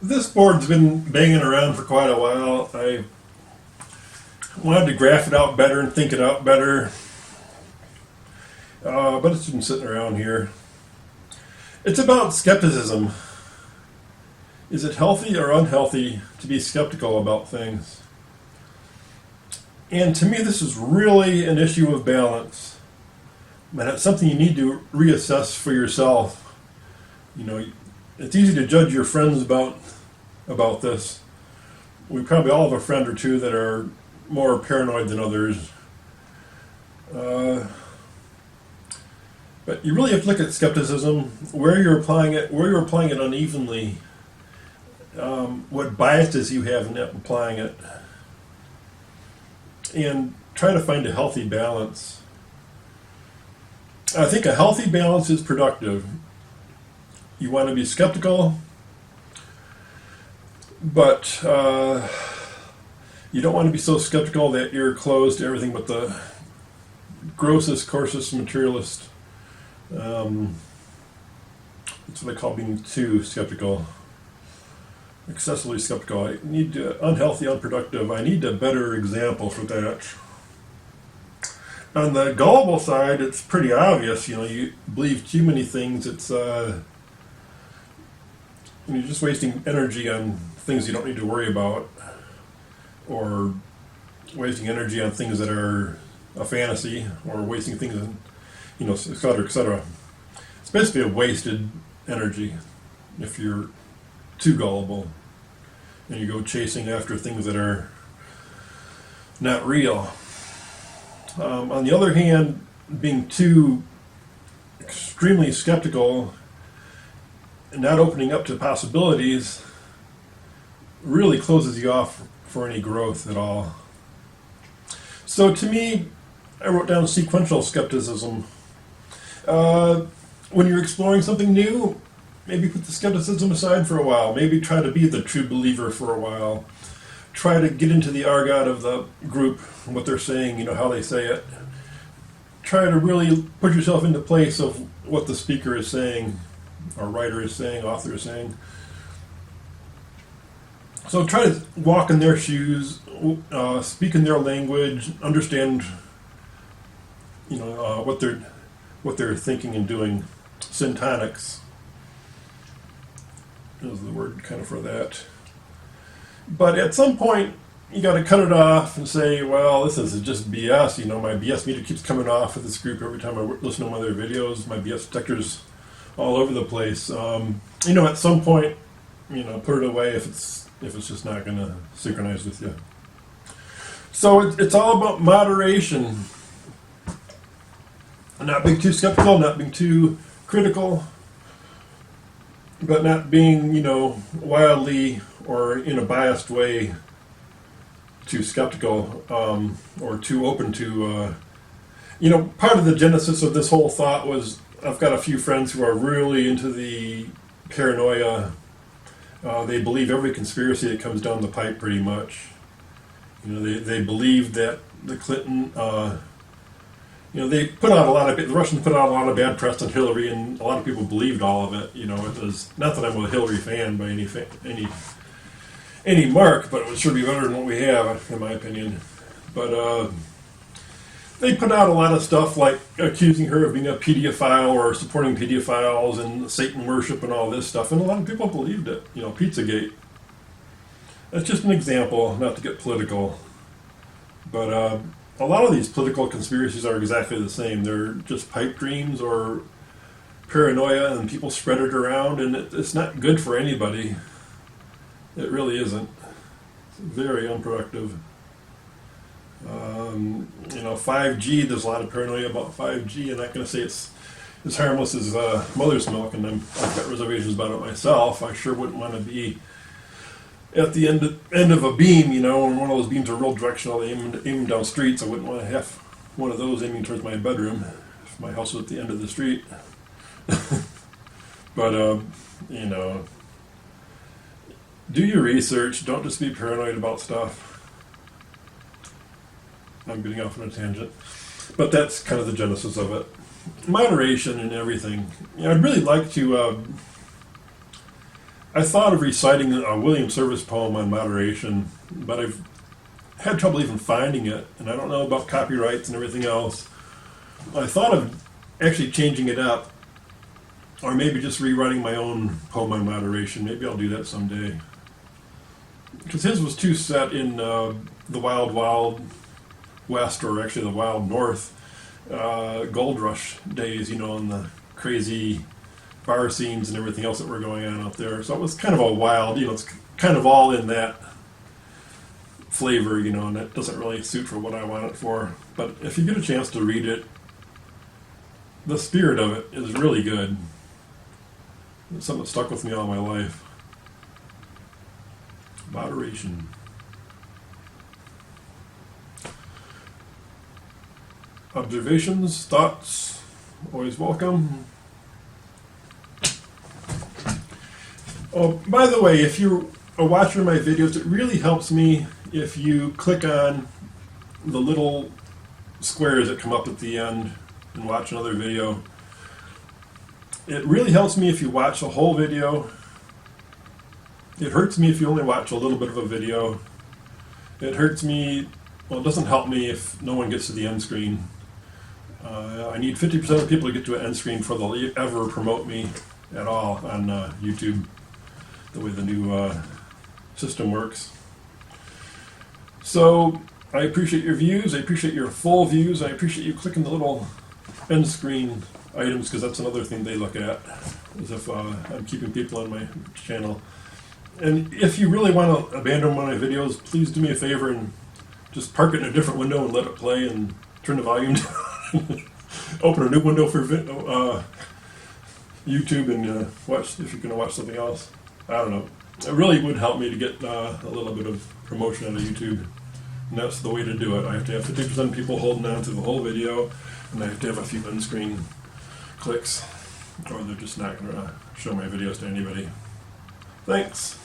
This board's been banging around for quite a while. I wanted to graph it out better and think it out better, but it's been sitting around here. It's about skepticism. Is it healthy or unhealthy to be skeptical about things? And to me, this is really an issue of balance. And it's something you need to reassess for yourself. You know, it's easy to judge your friends about this. We probably all have a friend or two that are more paranoid than others. But you really have to look at skepticism, where you're applying it unevenly, what biases you have in applying it, and try to find a healthy balance. I think a healthy balance is productive. You want to be skeptical, but you don't want to be so skeptical that you're closed to everything but the grossest, coarsest materialist. That's what I call being too skeptical. Excessively skeptical. I need unhealthy, unproductive. I need a better example for that. On the gullible side, it's pretty obvious. You know, you believe too many things. It's you're just wasting energy on things you don't need to worry about, or wasting energy on things that are a fantasy, or wasting things on, et cetera, et cetera. It's basically a wasted energy if you're too gullible and you go chasing after things that are not real. On the other hand, being too extremely skeptical and not opening up to possibilities really closes you off for any growth at all. So to me, I wrote down sequential skepticism. When you're exploring something new, maybe put the skepticism aside for a while. Maybe try to be the true believer for a while. Try to get into the argot of the group, what they're saying, how they say it. Try to really put yourself into place of what the speaker is saying, or writer is saying, author is saying. So try to walk in their shoes, speak in their language, understand, what they're thinking and doing. Syntonics is the word kind of for that. But at some point, you got to cut it off and say, well, this is just BS. My BS meter keeps coming off with this group every time I listen to one of their videos. My BS detector's all over the place. At some point, put it away if it's just not going to synchronize with you. So it's all about moderation. Not being too skeptical, not being too critical, but not being, wildly or in a biased way too skeptical, or too open to, part of the genesis of this whole thought was I've got a few friends who are really into the paranoia. They believe every conspiracy that comes down the pipe pretty much. They believe that the Clinton, they put out the Russians put out a lot of bad press on Hillary, and a lot of people believed all of it. It was, not that I'm a Hillary fan by any mark, but it would sure be better than what we have, in my opinion. But they put out a lot of stuff like accusing her of being a pedophile or supporting pedophiles and Satan worship and all this stuff, and a lot of people believed it. Pizzagate. That's just an example, not to get political, but a lot of these political conspiracies are exactly the same. They're just pipe dreams or paranoia, and people spread it around, and it's not good for anybody. It really isn't. It's very unproductive. 5G, there's a lot of paranoia about 5G. I'm not going to say it's as harmless as mother's milk, and I've got reservations about it myself. I sure wouldn't want to be at the end of a beam, when one of those beams are real directional, aiming down streets. I wouldn't want to have one of those aiming towards my bedroom if my house was at the end of the street. But, do your research. Don't just be paranoid about stuff. I'm getting off on a tangent. But that's kind of the genesis of it. Moderation in everything. I'd really like to I thought of reciting a William Service poem on moderation, but I've had trouble even finding it, and I don't know about copyrights and everything else. I thought of actually changing it up, or maybe just rewriting my own poem on moderation. Maybe I'll do that someday. Because his was too set in the wild, wild west, or actually the wild north, gold rush days, you know, and the crazy bar scenes and everything else that were going on out there. So it was kind of a wild, you know, it's kind of all in that flavor, you know, and it doesn't really suit for what I want it for. But if you get a chance to read it, the spirit of it is really good. It's something that stuck with me all my life. Moderation. Observations, thoughts, always welcome. Oh, by the way, if you're a watcher of my videos, it really helps me if you click on the little squares that come up at the end and watch another video. It really helps me if you watch the whole video. It hurts me if you only watch a little bit of a video. It hurts me, well, it doesn't help me if no one gets to the end screen. I need 50% of people to get to an end screen before they'll ever promote me at all on YouTube, the way the new system works. So I appreciate your views, I appreciate your full views, I appreciate you clicking the little end screen items, because that's another thing they look at, as if I'm keeping people on my channel. And if you really want to abandon one of my videos, please do me a favor and just park it in a different window and let it play and turn the volume down. Open a new window for YouTube and watch, if you're going to watch something else. I don't know. It really would help me to get a little bit of promotion out of YouTube. And that's the way to do it. I have to have 50% people holding on to the whole video, and I have to have a few on-screen clicks, or they're just not going to show my videos to anybody. Thanks.